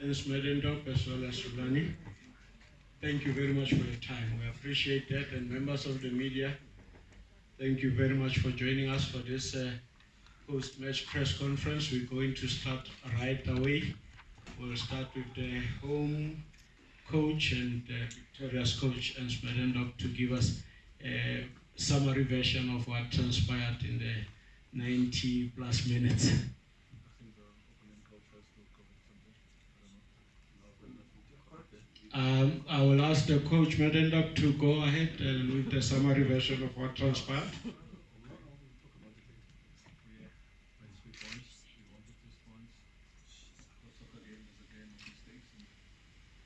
and Smedendorp as well as Rulani. Thank you very much for your time. We appreciate that. And members of the media, thank you very much for joining us for this post-match press conference. We're going to start right away. We'll start with the home coach and Victoria's coach, and Smedendorp, to give us a summary version of what transpired in the 90 plus minutes. I will ask the coach Medendorp to go ahead and with the summary version of what transpired.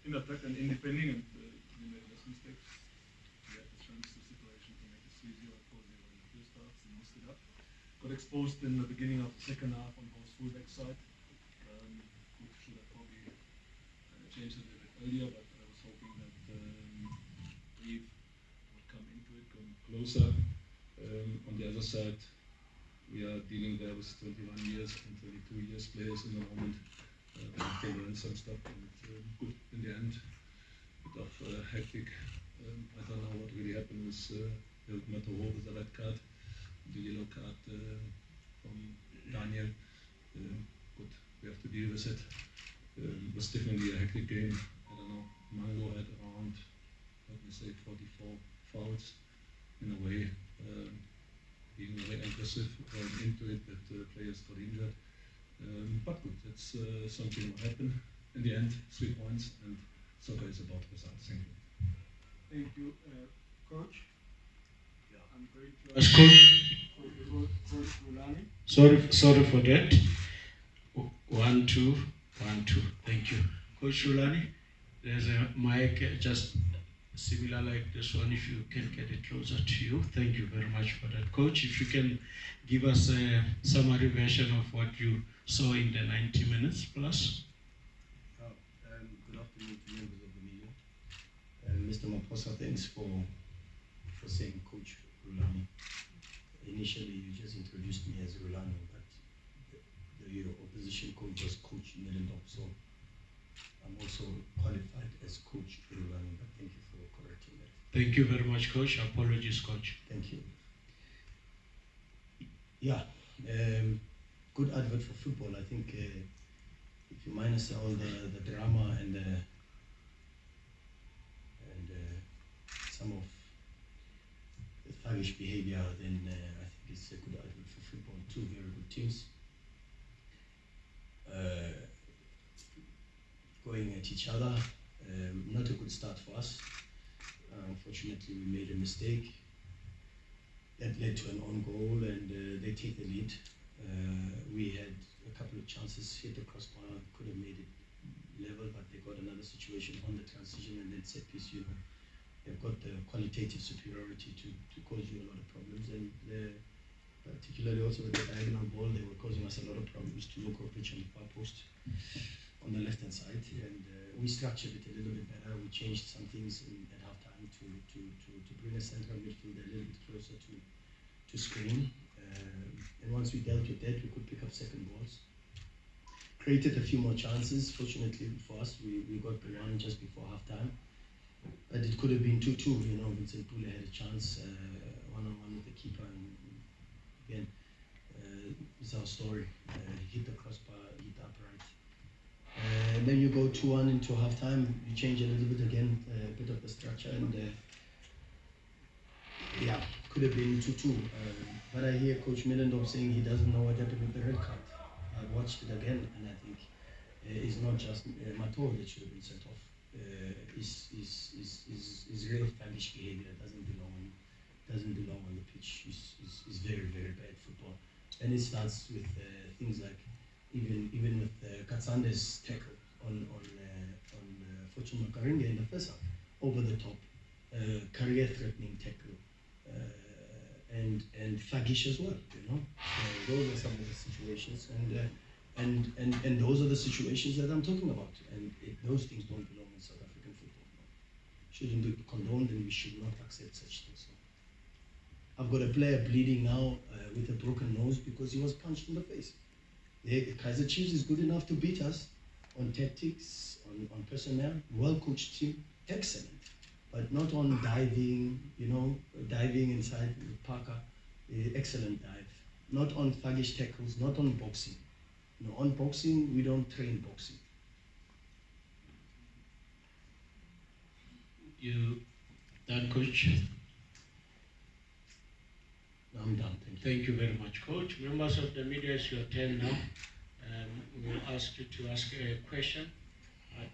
In attack and in defending, and we made less mistakes. We had the chance, the situation to make it 3-0 and 4-0 in the first half. We messed it up. Got exposed in the beginning of the second half on both fullback side. We should have probably changed it a bit earlier, but I was hoping that Reeve would come into it, come closer. On the other side, we are dealing there with 21 years and 22 years players in the moment. They learn some stuff, and good in the end. Bit of hectic. I don't know what really happened with Matoho with the red card, the yellow card from Daniel. Good, we have to deal with it. It was definitely a hectic game. I don't know. Mango had around, let me say, 44 fouls in a way, being very aggressive, going into it, but players got injured. But good, that's something will happen. In the end, 3 points, and soccer is about results. Thank you. Thank you, Coach. Yeah. I'm going to ask Coach Rulani. Sorry for that. 1, 2, 1, 2. Thank you, Coach Rulani. There's a mic just similar like this one. If you can get it closer to you, thank you very much for that, Coach. If you can give us a summary version of what you saw in the 90 minutes plus. Good afternoon to members of the media. Mr. Maposa, thanks for saying Coach Rulani. Initially, you just introduced me as Rulani, but your opposition coach was Coach Medendorp, so I'm also qualified as Coach Rulani, but thank you for correcting that. Thank you very much, Coach. Apologies, Coach. Thank you. Yeah, good advert for football. I think if you minus all the drama and some of the thuggish behavior, then I think it's a good advert for football. Two very good teams going at each other. Not a good start for us. Unfortunately, we made a mistake that led to an own goal, and they take the lead. We had a couple of chances, hit the crossbar, could have made it level, but they got another situation on the transition, and then set piece, they've got the qualitative superiority to cause you a lot of problems, and particularly also with the diagonal ball, they were causing us a lot of problems to look up pitch on the far post on the left hand side, and we structured it a little bit better. We changed some things at halftime to bring a central midfield a little bit closer to screen, and once we dealt with that, we could pick up second balls. Created a few more chances. Fortunately for us, we got the one just before halftime. But it could have been 2-2, Vincent Pule had a chance, one-on-one with the keeper, and again, it's our story. He hit the crossbar, hit the upright. And then you go 2-1 into halftime, you change a little bit again, a bit of the structure, and yeah, could have been 2-2. But I hear Coach Medendorp saying he doesn't know what happened with the red card. I watched it again, and I think it's not just Mato that should have been sent off. Is real thuggish behavior doesn't belong on the pitch. Is very, very bad football, and it starts with things like even with Katsande's tackle on Fortune Makaringa in the first half, over the top, career-threatening tackle, and thuggish as well. Those are some of the situations, and those are the situations that I'm talking about, and those things don't belong in South African football. Shouldn't be condoned, and we should not accept such things. I've got a player bleeding now with a broken nose because he was punched in the face. The Kaizer Chiefs is good enough to beat us, on tactics, on personnel, well-coached team, excellent. But not on diving, diving inside with Parker, excellent dive. Not on thuggish tackles, not on boxing. No, on boxing, we don't train boxing. You done, Coach? No, I'm done, thank you. Thank you very much, Coach. Members of the media, it's your turn now. We will ask you to ask a question.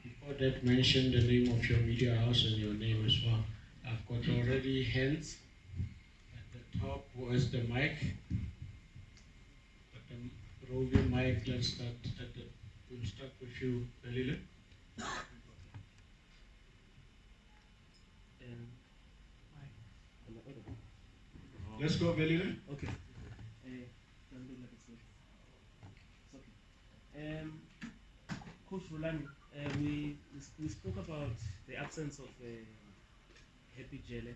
Before that, mention the name of your media house and your name as well. I've got already hands at the top. Where's the mic? At the roving mic, let's start at the. We'll start with you, Belile. Let's go, Belile. Okay. Coach Rulani, we spoke about the absence of Happy Jele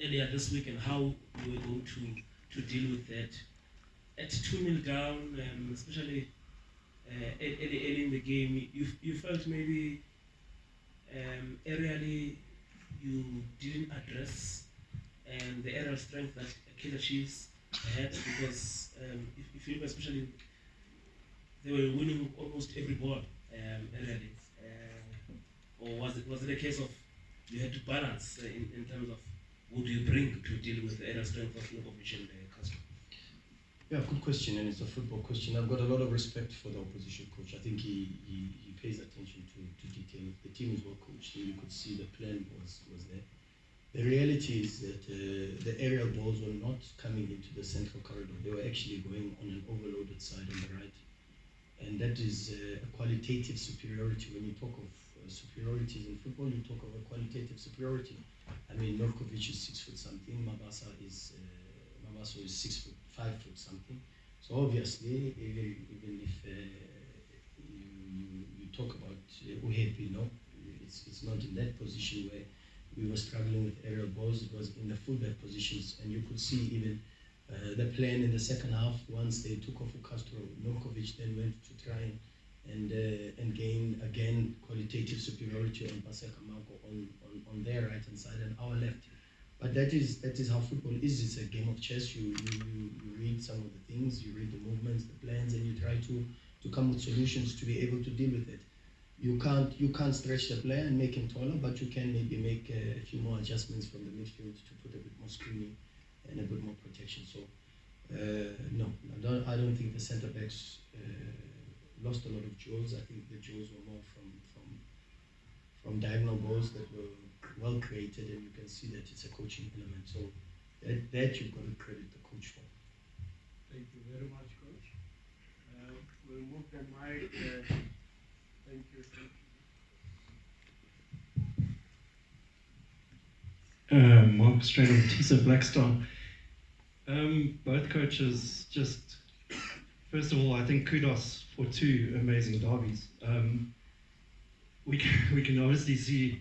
earlier this week and how we were going to deal with that. At 2-0 down, especially early in the game, you felt maybe aerially you didn't address the aerial strength that Kaizer Chiefs had, because if you look, especially they were winning almost every ball aerially, or was it a case of you had to balance in terms of what do you bring to deal with the aerial strength of Nogovic and Castro? Yeah, good question, and it's a football question. I've got a lot of respect for the opposition coach. I think he pays attention to detail. The team is well coached, and you could see the plan was there. The reality is that the aerial balls were not coming into the central corridor. They were actually going on an overloaded side on the right. And that is a qualitative superiority. When you talk of superiorities in football, you talk of a qualitative superiority. I mean, Novkovic is 6 foot something, Mabaso is 5 foot something. So obviously, even if you talk about Uhepi, it's not in that position where we were struggling with aerial balls. It was in the fullback positions, and you could see even the plan in the second half. Once they took off Castro, Novkovic then went to try and gain again qualitative superiority on Paseka Marco on their right hand side and our left. But that is how football is. It's a game of chess. You read some of the things, you read the movements, the plans, and you try to come with solutions to be able to deal with it. You can't stretch the player and make him taller, but you can maybe make a few more adjustments from the midfield to put a bit more screening and a bit more protection. So no, I don't think the centre backs lost a lot of jewels. I think the jewels were more from diagonal balls that were well created, and you can see that it's a coaching element. So that you've got to credit the coach for. Thank you very much, Coach. We'll move the mic. Thank you. Mark Strader of Tisa Blackstar. Both coaches, just first of all, I think kudos for 2 amazing derbies. We can obviously see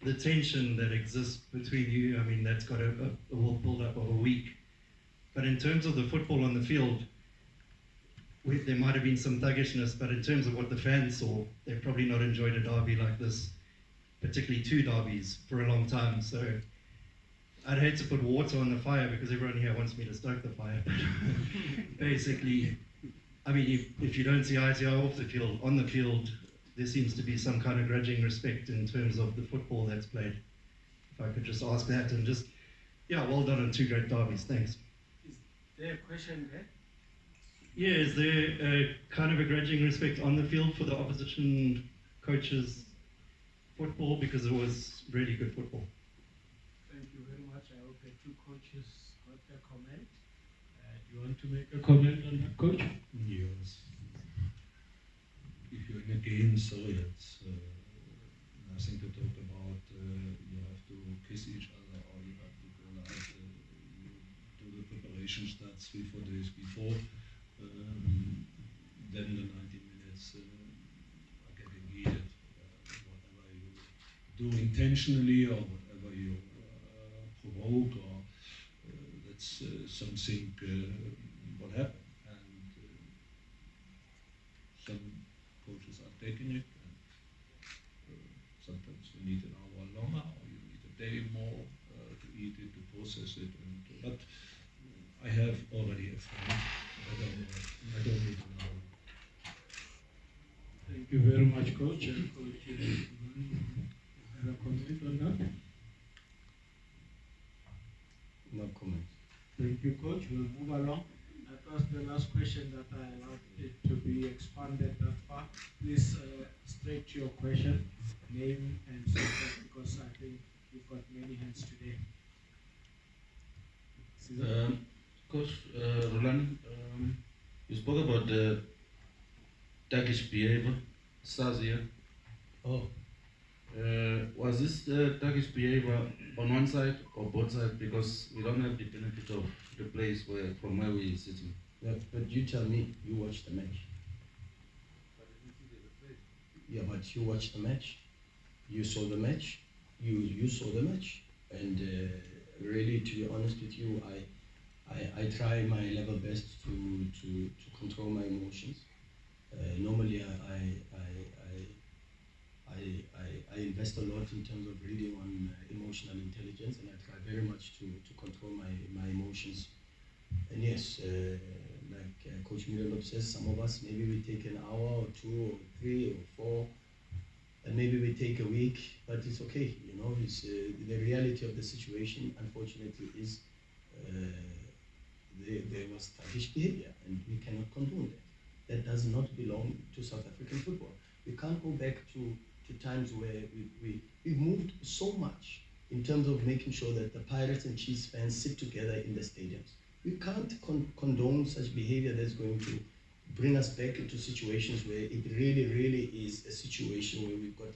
the tension that exists between you. I mean, that's got a build up of a week. But in terms of the football on the field, there might have been some thuggishness, but in terms of what the fans saw, they've probably not enjoyed a derby like this, particularly 2 derbies, for a long time. So I'd hate to put water on the fire because everyone here wants me to stoke the fire. Basically, I mean, if you don't see eye to eye off the field, on the field, there seems to be some kind of grudging respect in terms of the football that's played. If I could just ask that, and just, yeah, well done on 2 great derbies, thanks. Is there a question there? Yeah, is there a kind of a grudging respect on the field for the opposition coaches' football, because it was really good football? Thank you very much. I hope the 2 coaches got a comment. Do you want to make a comment on that, Coach? Yes. If you're in a game, so it's nothing to talk about. You have to kiss each other, or you have to go live. You do the preparation starts 3-4 days before. Then the 90 minutes are getting heated. Whatever you do intentionally or whatever you provoke, or that's something what happened. And coaches are taking it. And sometimes you need an hour longer, or you need a day more to eat it, to process it. But I have already a friend. I don't need an hour. Thank you very much, Coach. Coach, is there a comment on that? No comment. Thank you, Coach. We'll move along. That was the last question that I allowed it to be expanded that far. Please straight to your question, name and so forth, because I think we've got many hands today. Coach Roland, you spoke about the Turkish behavior, SARS here. Oh, Was this Turkish behavior on one side or both sides? Because we don't have the benefit of the place from where we're sitting. yeah, but you tell me, you watched the match. Yeah, but you watched the match. You saw the match. You saw the match. And really, to be honest with you, I try my level best to control my emotions. Normally, I invest a lot in terms of reading on emotional intelligence, and I try very much to control my emotions. And yes, like Coach Mirelop says, some of us, maybe we take an hour or 2 or 3 or 4, and maybe we take a week, but it's okay, you know. It's the reality of the situation, unfortunately, is there was Turkish behavior, and we cannot condone that. That does not belong to South African football. We can't go back to times where we've moved so much in terms of making sure that the Pirates and Chiefs fans sit together in the stadiums. We can't condone such behavior that's going to bring us back into situations where it really, really is a situation where we've got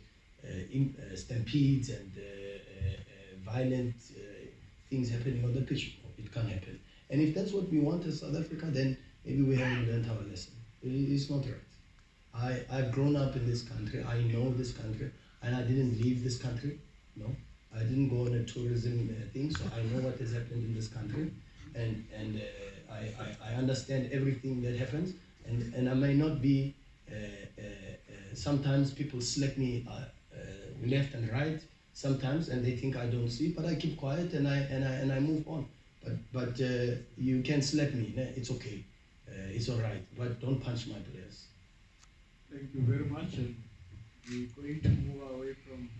stampedes and violent things happening on the pitch. It can't happen. And if that's what we want as South Africa, then maybe we haven't learned our lesson. It's not right. I've grown up in this country. I know this country, and I didn't leave this country. No, I didn't go on a tourism thing, so I know what has happened in this country, and I understand everything that happens. And I may not be. Sometimes people slap me left and right. Sometimes, and they think I don't see, but I keep quiet and I move on. But you can slap me. It's okay. It's all right. But don't punch my players. Thank you very much. And we're going to move away from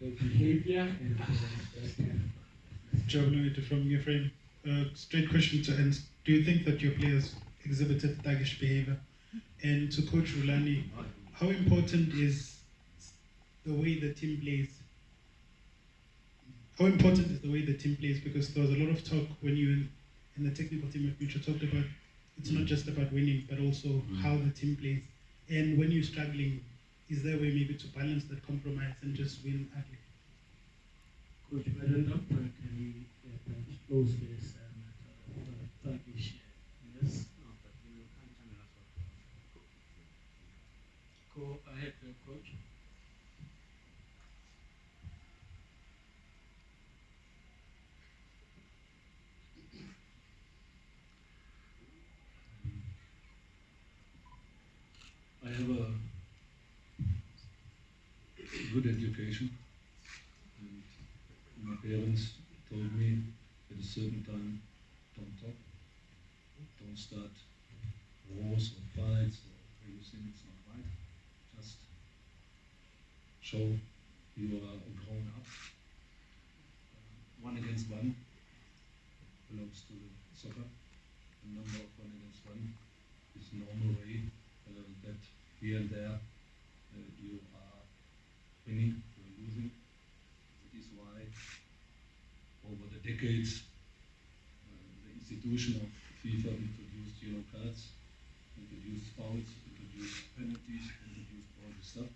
the behavior and Joe Noita from your frame. Straight question to end. Do you think that your players exhibited thuggish behavior? And to Coach Rulani, how important is the way the team plays? How important is the way the team plays? Because there was a lot of talk when you in the technical team at Mutual talked about it's not just about winning, but also how the team plays. And when you're struggling, is there a way maybe to balance that compromise and just win ugly? Coach Melendop, can we close this Turkish? Yes? No, but you can't tell us what. Go ahead, Coach. I have a good education, and my parents told me at a certain time, don't talk, don't start wars or fights or when you think it's not right, just show you are a grown up. 1 against 1 belongs to soccer. The number of 1 against 1 is normal way that here and there you are winning, you are losing. That is why over the decades the institution of FIFA introduced yellow cards, introduced fouls, introduced penalties, introduced all this stuff.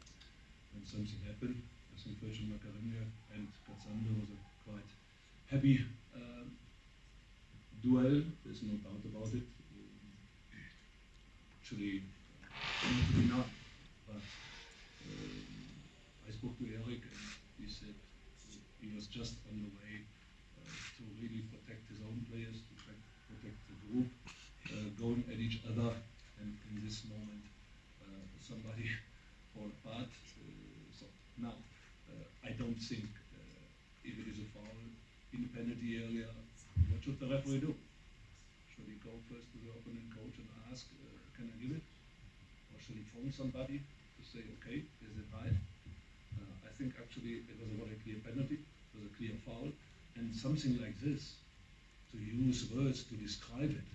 When something happened, I think Virgil Macarena and Katsando was a quite happy duel, there's no doubt about it. Actually, not to be not, but I spoke to Eric and he said he was just on the way to really protect his own players, to protect the group, going at each other, and in this moment somebody fall apart. So now, I don't think if it is a foul in the penalty area, what should the referee do? Should he go first to the opponent coach and ask, can I give it? Or should he phone somebody to say, okay, is it right? I think actually it was a very clear penalty, it was a clear foul, and something like this, to use words to describe it,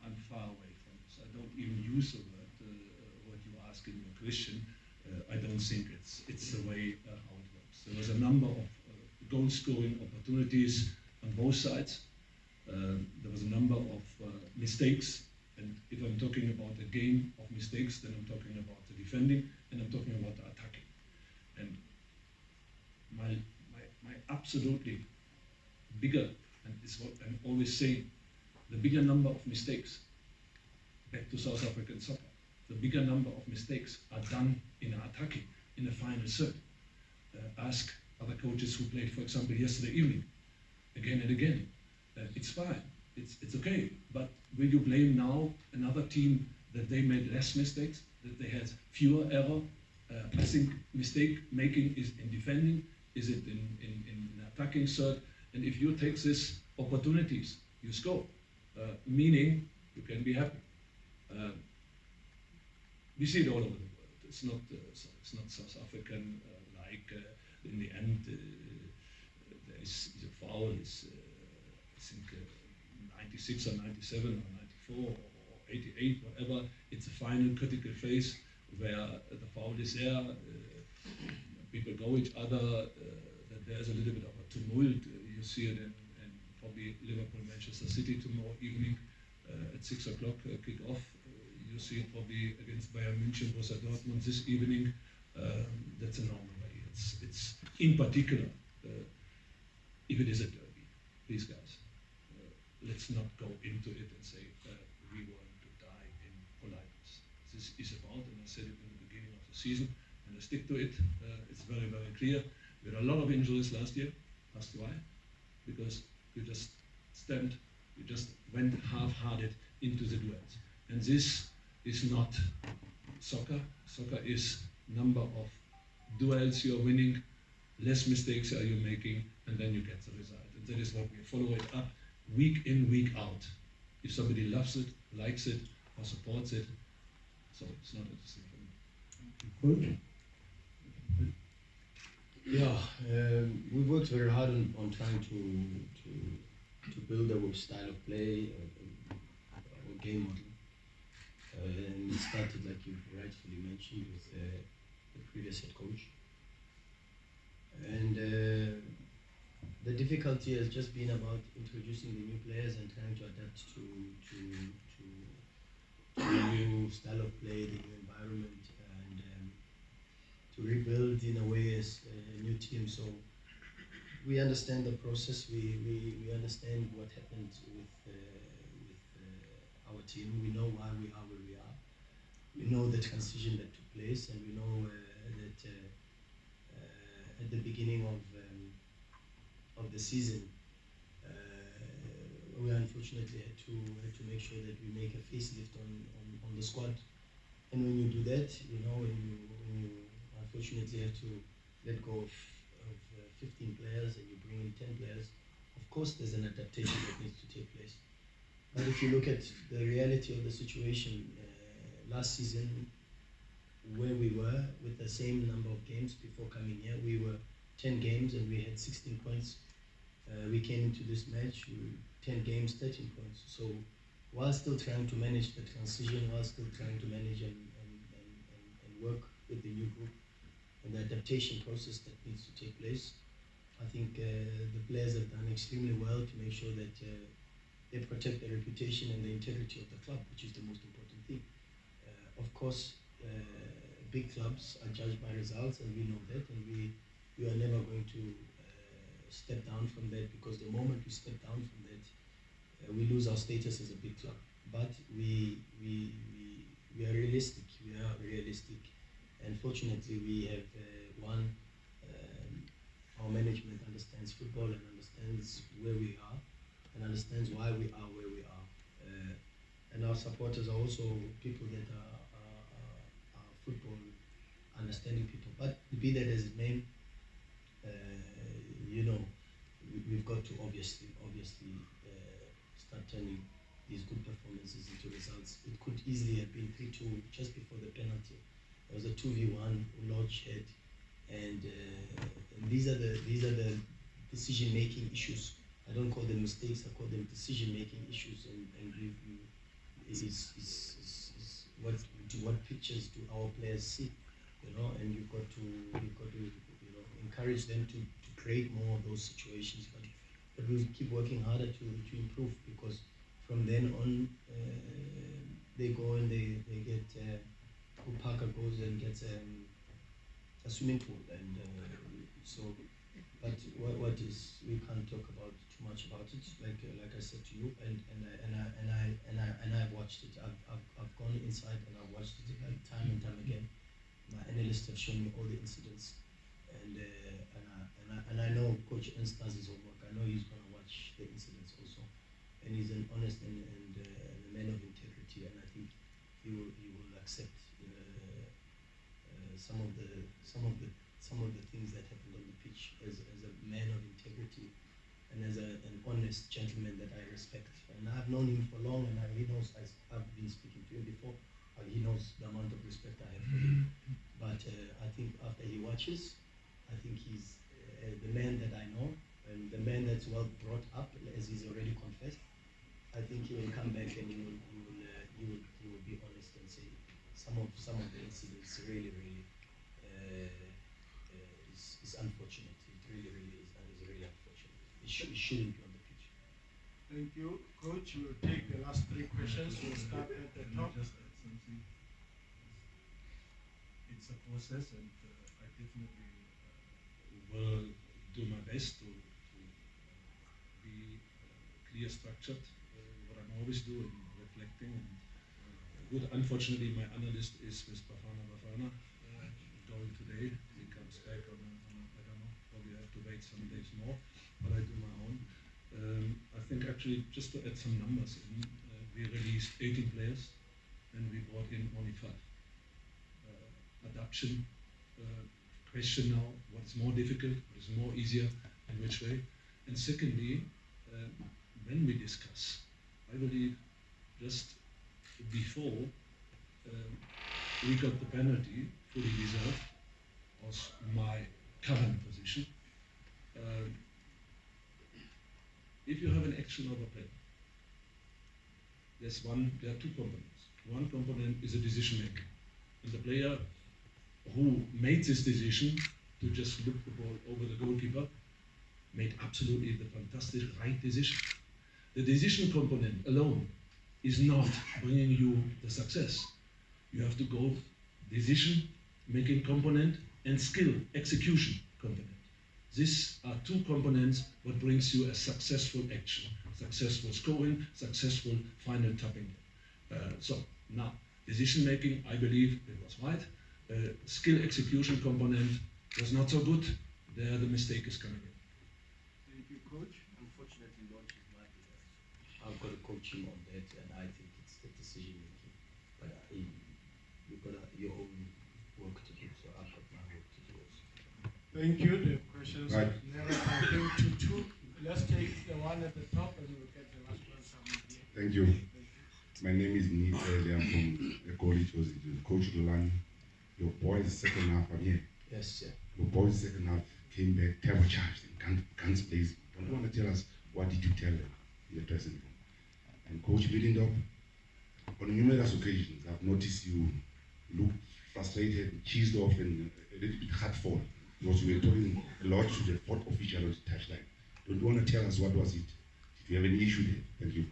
I'm far away from this. I don't even use the word, what you ask in your question. I don't think it's the way how it works. There was a number of goal scoring opportunities on both sides. There was a number of mistakes, and if I'm talking about a game of mistakes, then I'm talking about the defending and I'm talking about the attacking. And my absolutely bigger, and it's what I'm always saying, the bigger number of mistakes, back to South African soccer, the bigger number of mistakes are done in attacking, in the final third. Ask other coaches who played, for example, yesterday evening, again and again. It's fine, it's okay, but will you blame now another team that they made less mistakes, that they had fewer error? I think mistake making is in defending, is it in attacking third, and if you take these opportunities, you score, meaning you can be happy. We see it all over the world. It's not South African like in the end there is a foul. Is I think 96 or 97 or 94 or 88, whatever. It's a final critical phase where the foul is there. People go each other. That there's a little bit of a tumult. You see it in probably Liverpool, Manchester City tomorrow evening at 6 o'clock kick off. You see it probably against Bayern München, Borussia Dortmund this evening. That's a normal way. It's in particular, if it is a derby, please guys, let's not go into it and say we want to die in politeness. This is about, and I said it in the beginning of the season, and I stick to it. It's very, very clear. We had a lot of injuries last year. Ask why? Because we just went half-hearted into the duels. And this is not soccer. Soccer is number of duels you're winning, less mistakes are you making, and then you get the result. And that is what we follow it up week in, week out. If somebody loves it, likes it, or supports it, so it's not interesting for me. Good. Yeah, we worked very hard on trying to build our style of play, our game model. And it started, like you rightfully mentioned, with the previous head coach. And the difficulty has just been about introducing the new players and trying to adapt to the new style of play, the new environment, and to rebuild in a way as a new team. So we understand the process. We understand what happened with our team. We know why we are where we are. We know the transition that took place, and we know that at the beginning of the season, we unfortunately had to make sure that we make a facelift on the squad. And when you do that, when you unfortunately have to let go of 15 players and you bring in 10 players, of course there's an adaptation that needs to take place. But if you look at the reality of the situation, last season, where we were with the same number of games before coming here, we were 10 games and we had 16 points. We came into this match, 10 games, 13 points. So while still trying to manage the transition, while still trying to manage and work with the new group and the adaptation process that needs to take place, I think the players have done extremely well to make sure that they protect the reputation and the integrity of the club, which is the most important thing. Of course, big clubs are judged by results, and we know that, and we are never going to step down from that, because the moment we step down from that, we lose our status as a big club. But we are realistic. We are realistic, and fortunately, we have one. Our management understands football and understands where we are, and understands why we are where we are. And our supporters are also people that are football, understanding people. But be that as it may, you know, we've got to obviously start turning these good performances into results. It could easily have been 3-2 just before the penalty. There was a 2v1 Lodge had, and these are the decision-making issues. I don't call them mistakes. I call them decision-making issues. And is what pictures do our players see? You know, and you've got to encourage them to create more of those situations. But we'll keep working harder to improve, because from then on they go and they get Parker goes and gets a swimming pool, and so. But what is, we can't talk about too much about it. Like I said to you, and I've watched it. I've gone inside and I've watched it time and time again. My analysts have shown me all the incidents, and I know Coach Ernst does his homework. I know he's going to watch the incidents also, and he's an honest and a man of integrity, and I think he will accept some of the things that happened on the pitch as a man of integrity and as an honest gentleman that I respect. And I've known him for long, and he knows I've been speaking to him before. He knows the amount of respect I have for him. But I think after he watches, I think he's the man that I know, and the man that's well brought up, as he's already confessed. I think he will come back and he will be honest and say some of the incidents really is unfortunate. It really is really unfortunate. It shouldn't be on the pitch. Thank you, Coach. We'll take the last 3 questions. We'll start at the top. Just add something. It's a process, and I definitely will do my best to be clear structured, what I'm always doing, reflecting. And good, unfortunately, my analyst is with Bafana going today. He comes back on I don't know, probably have to wait some days more, but I do my own. I think actually, just to add some numbers in, we released 18 players and we brought in only 5. Adoption, question now, what is more difficult, what is more easier, in which way? And secondly, when we discuss, I believe just before we got the penalty, fully deserved, was my current position. If you have an action over player, there are 2 components. One component is a decision making, and the player who made this decision to just look the ball over the goalkeeper made absolutely the fantastic right decision. The decision component alone is not bringing you the success. You have to go decision making component and skill execution component. These are 2 components what brings you a successful action, successful scoring, successful final tapping. So now decision making, I believe it was right. Skill execution component was not so good. There the mistake is coming in. Thank you, Coach. Unfortunately, Lodge is my I've got to coach him on that, and I think it's the decision making. But you've got your own work to do, so I've got my work to do also. Thank you. The questions Right. have narrowed I think to 2. Let's take the one at the top and we'll get the last one coming here. Thank you. My name is Nita. I'm from the college. Was Coach Lulani. Your boys' second half, I'm here. Yes, yeah. Your boys' second half came back turbocharged in guns blazing. Don't you want to tell us what did you tell them in the dressing room? And Coach Billendorp, on numerous occasions, I've noticed you look frustrated, cheesed off, and a little bit heartful because you were talking a lot to the 4th official on the touchline. Don't you want to tell us what was it? Did you have any issue there? Thank you.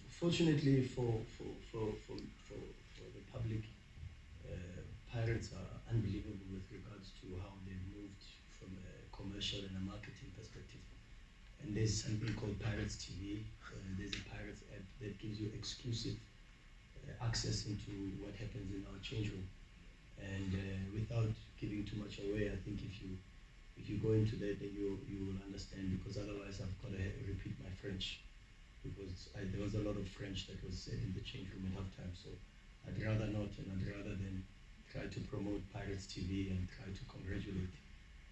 Fortunately for the public, Pirates are unbelievable with regards to how they've moved from a commercial and a marketing perspective. And there's something called Pirates TV. There's a Pirates app that gives you exclusive access into what happens in our change room. And without giving too much away, I think if you go into that, then you will understand, because otherwise I've got to repeat my French, because there was a lot of French that was said in the change room at halftime. So I'd rather not, and I'd rather than try to promote Pirates TV and try to congratulate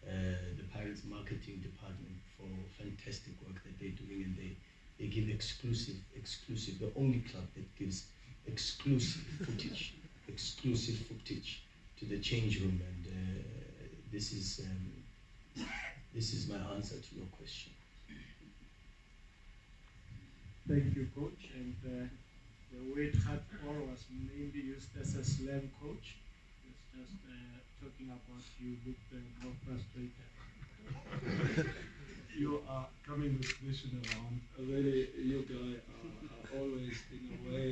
the Pirates marketing department for fantastic work that they're doing, and they give exclusive, the only club that gives exclusive footage to the change room, and this is my answer to your question. Thank you, Coach. And the word hardcore was mainly used as a slang, Coach. It's just talking about you looked more frustrated. You are coming with question around. Really, you guys are always in a way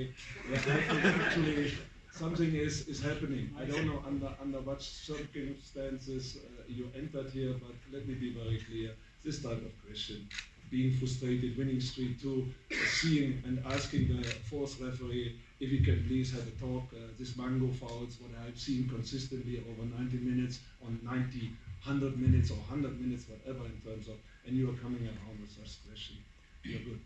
where I think actually something is happening. I don't know under what circumstances you entered here, but let me be very clear. This type of question, being frustrated, winning streak 2, seeing and asking the fourth referee if he can please have a talk. This mango fouls, what I've seen consistently over 90 minutes, on 90, 100 minutes or 100 minutes, whatever in terms of, and you are coming around with such question. You're good.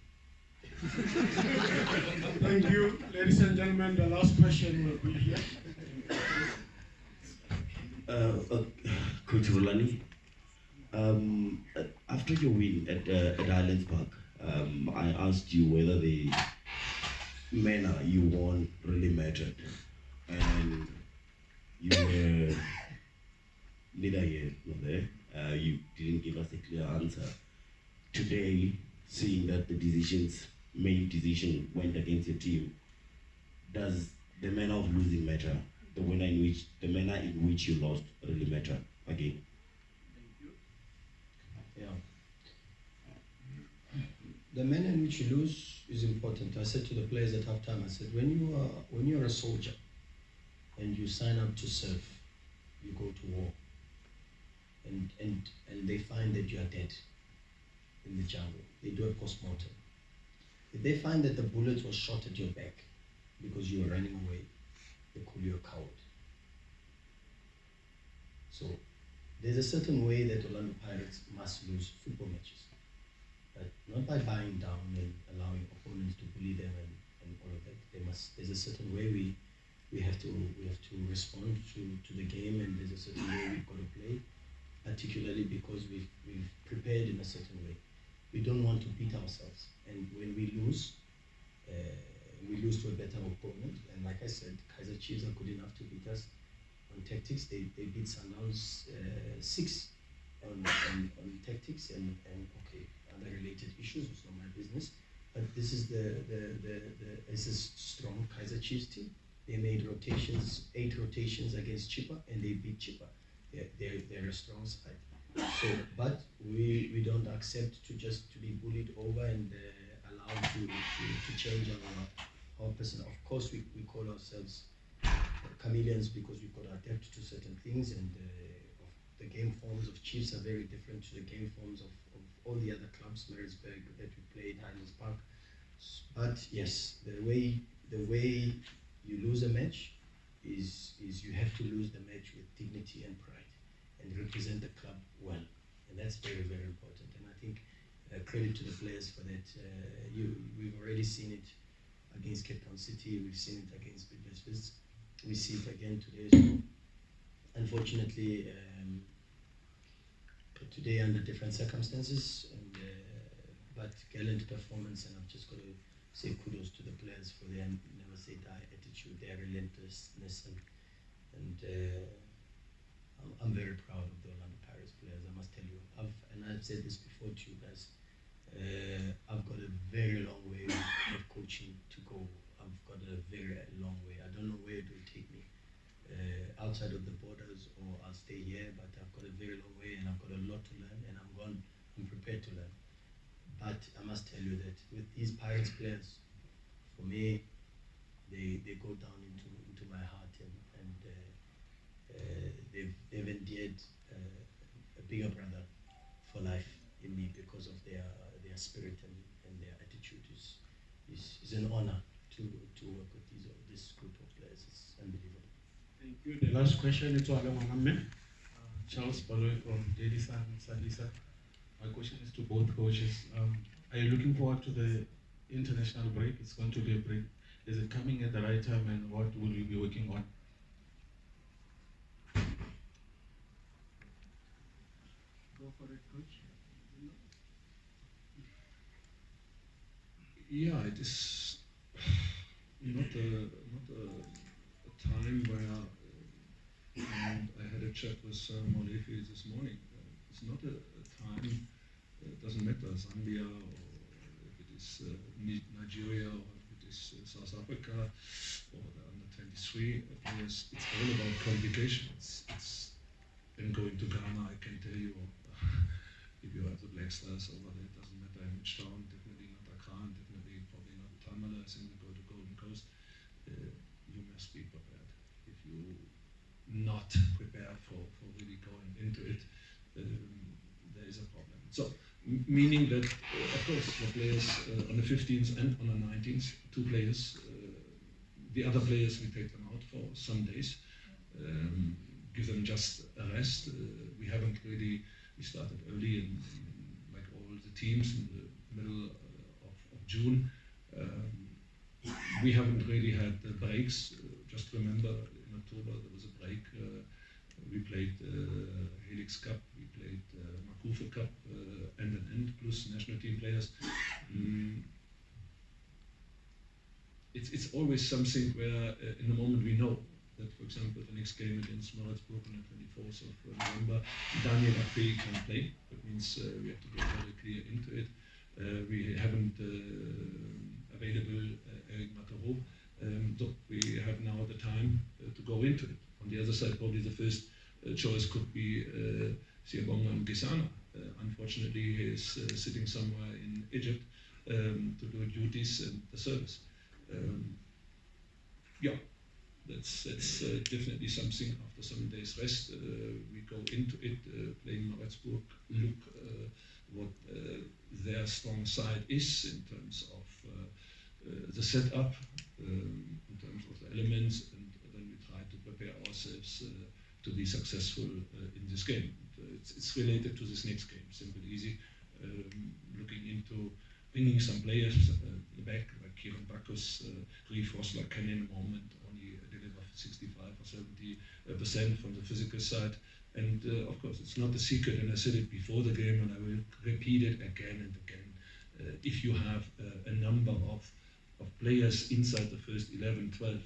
Thank you, ladies and gentlemen. The last question will be here. Coach Rulani, after your win at Highlands Park, I asked you whether the manner you won really mattered, and you were neither here nor there. You didn't give us a clear answer. Today, seeing that the main decision went against your team, does the manner of losing matter? The manner in which you lost really matter again? Yeah. The manner in which you lose is important. I said to the players at halftime, I said, when you're a soldier and you sign up to serve, you go to war, and they find that you are dead in the jungle. They do a post-mortem. If they find that the bullet was shot at your back because you were running away, they call you a coward. So there's a certain way that Orlando Pirates must lose football matches, but not by buying down and allowing opponents to bully them and all of that. There's a certain way we have to respond to the game, and there's a certain way we've got to play, particularly because we've prepared in a certain way. We don't want to beat ourselves, and when we lose to a better opponent. And like I said, Kaizer Chiefs are good enough to beat us on tactics. They beat Sundowns 6 on tactics and okay, other related issues. It's not my business. But this is this is strong Kaizer Chiefs team. They made 8 rotations against Chippa, and they beat Chippa. They're a strong side. So, but we don't accept to be bullied over and allowed to change our person. Of course, we call ourselves chameleons because we've got to adapt to certain things, and the game forms of Chiefs are very different to the game forms of all the other clubs, Maritzburg, that we played, Highlands Park. But yes, the way you lose a match is you have to lose the match with dignity and pride and represent the club well, and that's very, very important. And I think credit to the players for that. We've already seen it against Cape Town City, we've seen it against Bidvest, we see it again today. So unfortunately, today under different circumstances, and but gallant performance, and I've just got to say kudos to the players for their never say die attitude, their relentlessness, and I'm very proud of the Orlando Pirates players, I must tell you. I've said this before to you guys, I've got a very long way of coaching to go. I've got a very long way. I don't know where it will take me, outside of the borders, or I'll stay here, but I've got a very long way, and I've got a lot to learn, and I'm prepared to learn. But I must tell you that with these Pirates players, for me, they go down into my heart, and they've endeared a bigger brother for life in me because of their spirit and their attitude. Is an honor to work with this group of players. It's unbelievable. Thank you. The last question is to Charles Baloy from Daily Sun, Sandisa. My question is to both coaches. Are you looking forward to the international break? It's going to be a break. Is it coming at the right time, and what will you be working on? Go for it, coach. Yeah, it is not a time where, and I had a chat with Molefi this morning. It's not a time. It doesn't matter Zambia or if it is Nigeria or if it is South Africa or the under 23 players. It's all about qualification. And going to Ghana, I can tell you, if you have the Black Stars over there, it doesn't matter in which town, definitely not Accra, and definitely probably not Tamale, I think they go to Golden Coast. You must be prepared. If you not prepared for really going into it, there is a problem. So, meaning that, of course, the players on the 15th and on the 19th, 2 players, the other players, we take them out for some days, give them just a rest. We haven't really, we started early in like all the teams in the middle of June. We haven't really had the breaks. Just remember, in October there was a break. We played Helix Cup, we played Makufe Cup, end plus national team players. It's always something where in the moment we know that, for example, the next game against Maritzburg on the 24th of November, Daniel Ape can play. That means we have to go very clear into it. We haven't available Eric Mataro, so we have now the time to go into it. On the other side, probably the first choice could be Siyabonga Ngisana. Unfortunately, he is sitting somewhere in Egypt to do duties and the service. Yeah, that's definitely something. After some days rest, we go into it, playing Maritzburg, look what their strong side is in terms of the setup, in terms of the elements, and then we try to prepare ourselves to be successful in this game. It's related to this next game, simple, easy. Looking into bringing some players back, like Kieran Bacchus, Reef Rosler can in a moment only deliver 65 or 70% from the physical side. And of course, it's not a secret, and I said it before the game, and I will repeat it again and again. If you have a number of players inside the first 11, 12,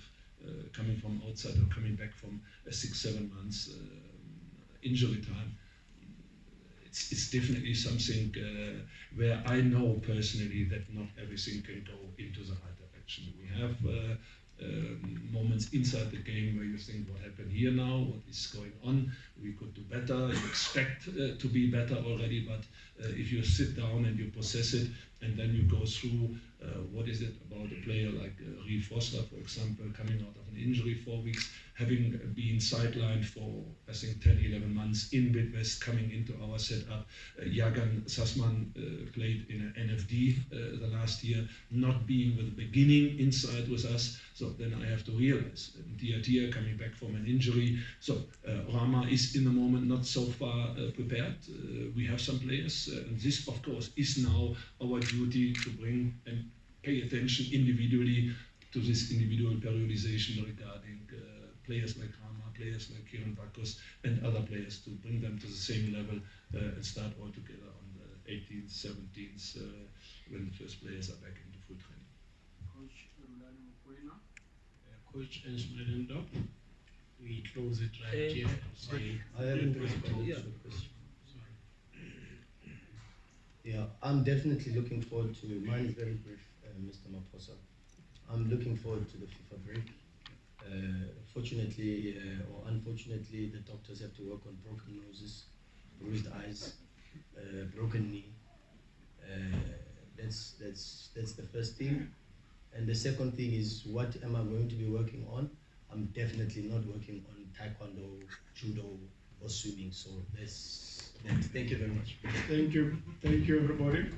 coming from outside or coming back from 6-7 months injury time, it's definitely something where I know personally that not everything can go into the right direction. We have moments inside the game where you think, what happened here now, what is going on, we could do better, you expect to be better already, but if you sit down and you process it, and then you go through what is it about a player like Reef Rosler, for example, coming out of an injury 4 weeks, having been sidelined for, I think, 10, 11 months in Bidwest, coming into our setup. Jagan Sassman played in an NFD the last year, not being with the beginning inside with us. So then I have to realize, Diatia coming back from an injury. So Rama is in the moment not so far prepared. We have some players, and this, of course, is now our duty to bring and pay attention individually to this individual periodization regarding players like Rama, players like Kieran Bacchus, and other players to bring them to the same level and start all together on the 18th, 17th, when the first players are back into full training. Coach Rulani Mokoena, Coach Ensmeden Dop, we close it right here. I haven't responded to the question. Yeah, I'm definitely looking forward to, mine is very brief, Mr. Maposa. I'm looking forward to the FIFA break. Fortunately or unfortunately, the doctors have to work on broken noses, bruised eyes, broken knee. That's the first thing. And the second thing is, what am I going to be working on? I'm definitely not working on taekwondo, judo, or swimming. So that's thank you very much. Thank you, everybody.